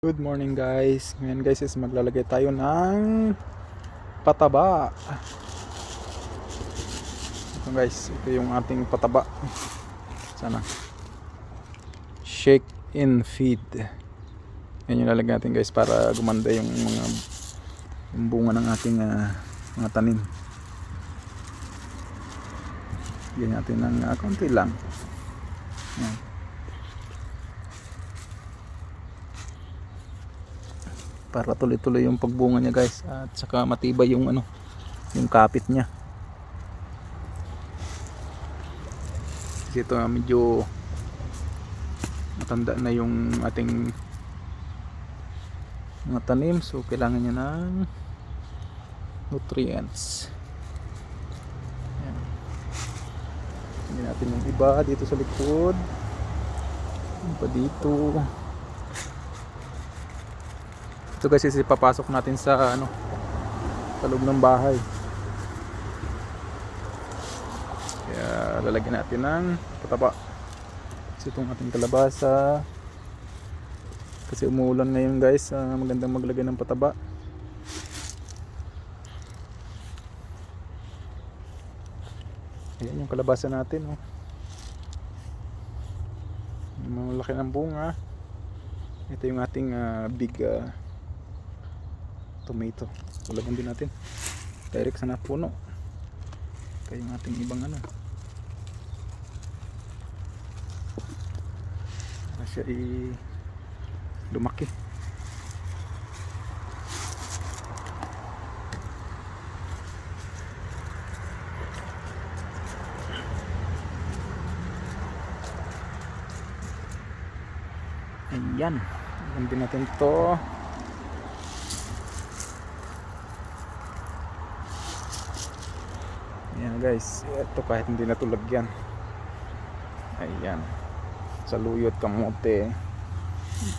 Good morning guys. Ngayon guys is maglalagay tayo ng pataba. Ito guys, ito yung ating pataba. Sana. Shake in feed. Yan yung lalagyan natin guys para gumanda yung bunga ng ating mga tanim. Bigyan natin ng konti lang. Yan. Para tuloy-tuloy yung pagbunga niya guys, at saka matibay yung yung kapit niya. Kasi ito medyo matanda na yung ating mga tanim, so kailangan niya ng nutrients. Ayan. Hindi natin yung iba dito sa likod, yung pa dito. Ito guys is ipapasok natin sa sa loob ng bahay. Kaya lalagyan natin ng pataba. Kasi itong ating kalabasa, kasi umuulan ngayon guys, magandang maglagay ng pataba. Ayan yung kalabasa natin, oh. Malaki ng bunga. Ito yung ating big tomato. Lagyan din natin direct sa napuno. Ito yung ating ibang para siya lumaki. Ayan, lagyan din natin to. Ayan guys, ito kahit hindi na ito lagyan. Ayan, saluyot, kamote.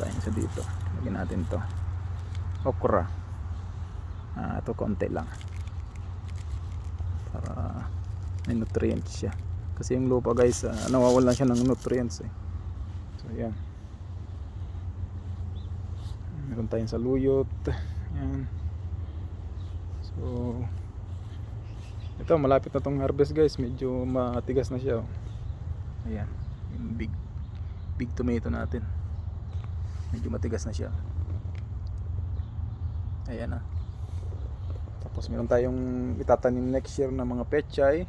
Tayo sa dito, lagyan natin to okra. Ito konti lang para may nutrients siya, kasi yung lupa guys, nawawalan siya ng nutrients So ayan, meron tayong saluyot. Ayan. So ito, malapit na tong harvest guys, medyo matigas na siya. Ayan, yung big tomato natin, medyo matigas na siya. Ayan na. Tapos meron tayong itatanim next year na mga pechay.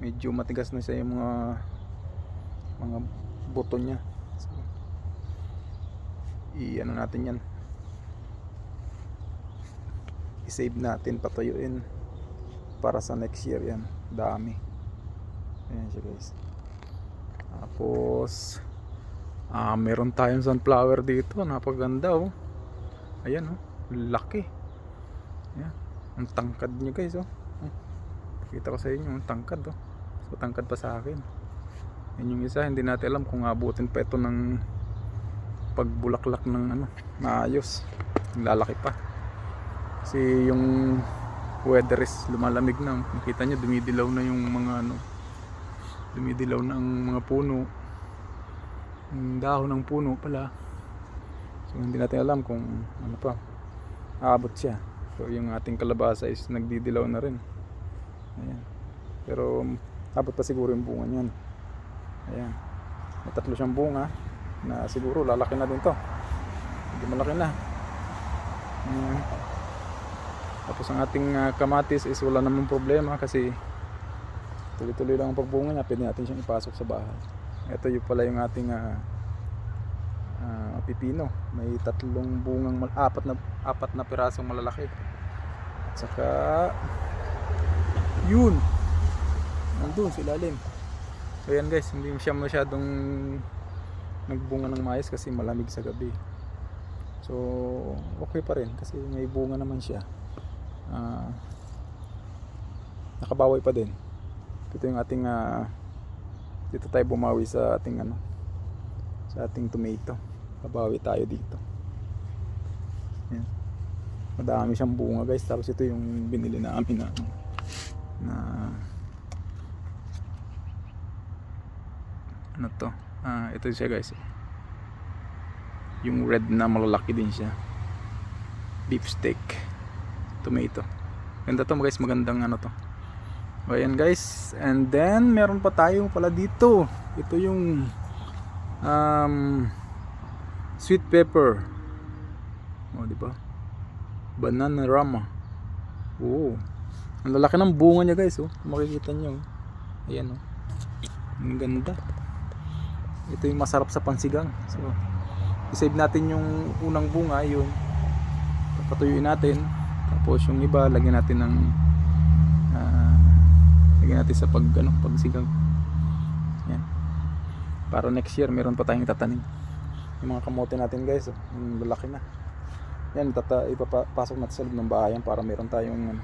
Medyo matigas na siya yung mga buto niya. So, natin yan, i-save natin, patuyuin para sa next year. Yan, dami. Ayan siya guys. Tapos meron tayong sunflower dito, napaganda oh. Ayan oh, laki. Ayan, ang tangkad niya guys oh. Pakita ko sa inyo, ang tangkad oh. So tangkad pa sa akin. Yan yung isa, hindi natin alam kung abutin pa ito ng pagbulaklak ng maayos. Lalaki pa. Kasi yung weather is lumalamig na. Makita nyo, dumidilaw na yung mga dumidilaw na ang mga puno, yung dahon ng puno pala. So hindi natin alam kung ano pa aabot siya. So yung ating kalabasa is nagdidilaw na rin. Ayan. Pero abot pa siguro yung bunga niyan. Ayan, may 3 siyang bunga na siguro lalaki na din to. Hindi malaki na. Ayan. Tapos ang ating kamatis is wala namang problema kasi tuloy-tuloy lang ang pagbunga niya. Pwede natin siyang ipasok sa bahay. Ito yung pala yung ating pipino. May 3 bungang, 4 na pirasong malalaki. At saka yun, nandun sa ilalim. So yan guys, hindi siya masyadong nagbunga ng maayos kasi malamig sa gabi. So okay pa rin kasi may bunga naman siya. Nakabawi pa din. Ito yung ating dito tayo bumawi sa ating sa ating tomato. Babawi tayo dito. Yan. Madami siyang bunga guys. Tapos ito yung binili namin na ano to, ito siya guys. Yung red na malalaki din siya. Beef steak. Tomato. Ganda to guys, magandang ano to. Ayan guys, and then meron pa tayo pala dito. Ito yung sweet pepper. Oh, di ba? Banana rama. Oh. Ang lalaki ng bunga niya guys, oh. Makikita niyo. Ayan oh. Ang ganda. Ito yung masarap sa pansigang. So, i-save natin yung unang bunga, yun. Papatuyuin natin. Tapos yung iba, lagyan natin ng sa pagsigang. Yan. Para next year meron pa tayong tatanim. Yung mga kamote natin guys, oh, yung lalaki na. Yan, ipapasok natin sa loob ng bahayan para meron tayong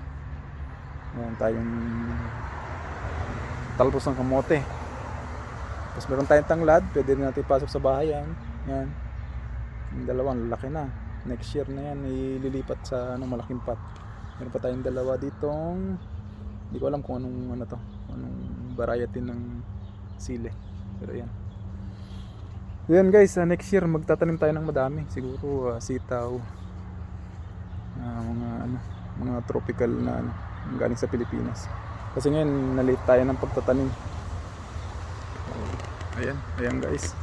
talbos ng kamote. Tapos meron tayong tanglad, pwede rin natin ipasok sa bahayan. Yan. Yung dalawang lalaki na. Next year na yan, ililipat sa malaking pot. Meron pa tayong dalawa ditong, hindi ko alam kung anong variety ng sili. Pero yan. Yan guys, next year magtatanim tayo ng madami. Siguro sitaw, mga tropical na galing sa Pilipinas. Kasi ngayon na-late tayo ng pagtatanim. Ayan guys.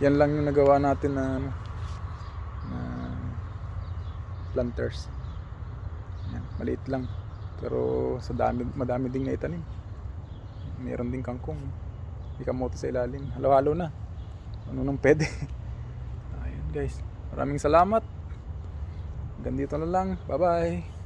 Yan lang yung nagawa natin na planters. Yan, maliit lang. Pero madami ding naitanim. Meron ding kangkong. May kamote sa ilalim. Halo-halo na. Ano nang pwede. Ayan guys. Maraming salamat. Hanggang dito na lang. Bye bye.